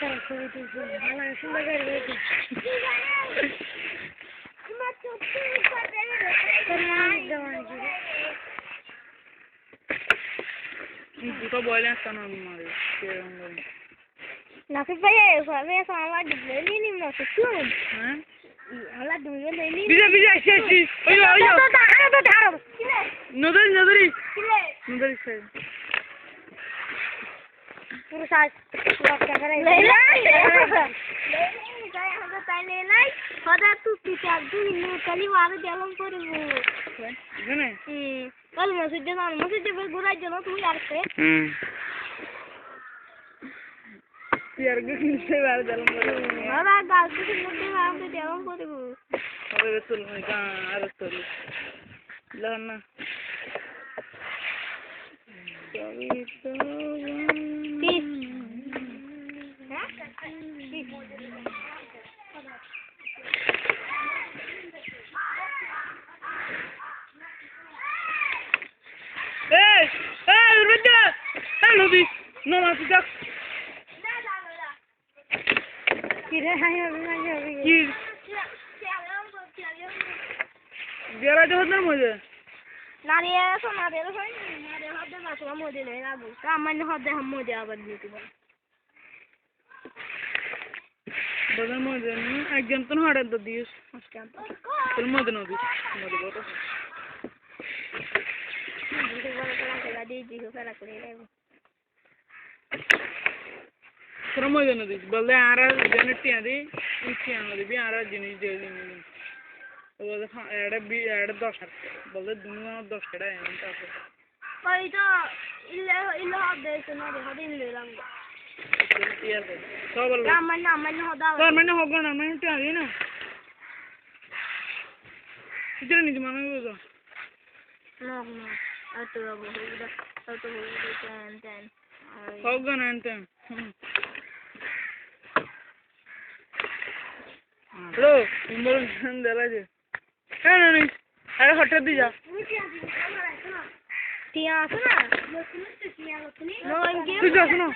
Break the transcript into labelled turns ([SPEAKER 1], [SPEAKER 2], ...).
[SPEAKER 1] খারাপ ছবি তুলছে ভালো সুন্দর করে রয়েছে
[SPEAKER 2] দুটো বয়লে একটা নাম মারে
[SPEAKER 1] নাফিস ভাই সবে আমার ডিবলি নি মত শুন
[SPEAKER 2] হ্যাঁ
[SPEAKER 1] আলা দুইজন নেই
[SPEAKER 2] বিজে বিজে আসি আসি ওই ওই
[SPEAKER 1] তো ধারো
[SPEAKER 2] নদরি নদরি
[SPEAKER 1] কিলে
[SPEAKER 2] নদরি সাইড
[SPEAKER 1] পুরো সাজ লক্ষ্য করে লেলা যাই আমরা তাই লেলাই হদা তুই পিটার দিন কালি মারে গেলাম করব
[SPEAKER 2] জানে
[SPEAKER 1] কাল মসজিদে ঘুরাই জন্য তুমি আসছে
[SPEAKER 2] यार किससे बार जालम करे
[SPEAKER 1] हला गाल से मुद्दे नाम पे जालम करे
[SPEAKER 2] अरे चल मैं कहां अरे चल लहना रुद्र हेलो दी नो मासी तक
[SPEAKER 1] किरे हाय अभी
[SPEAKER 2] की जरा जो होता मुझे
[SPEAKER 1] नानी ऐसा ना दे रहा है ना दे होते ना तो मुझे नहीं लागू सामान्य होते हम मुझे आवाज नहीं तो
[SPEAKER 2] बदल मुझे नहीं एग्जाम तो हटा दो दिस चल मुझे ना दिस मुझे बोलो
[SPEAKER 1] मुझे बोला चला दे जी को करा कर ले
[SPEAKER 2] Seramo jeno dis, balde ara jeno tiandi, tiandi di bi ara jeni jeni. Balde ada 10, balde dunia 10 ada yang entah.
[SPEAKER 1] Kau itu ilah ada itu nanti ada ini lang.
[SPEAKER 2] Iya deh. Kau balde.
[SPEAKER 1] Ramen ada.
[SPEAKER 2] Ramen hoga ramen tiandi na. Ijar ni cuma nggak bisa.
[SPEAKER 1] No. Atau ten.
[SPEAKER 2] Hoga nanti. Hello, इम्बोल Chandla जी। क्या नहीं? अरे हटा दीजा।
[SPEAKER 1] तिया सुना? No इनके।
[SPEAKER 2] तुझे सुनो।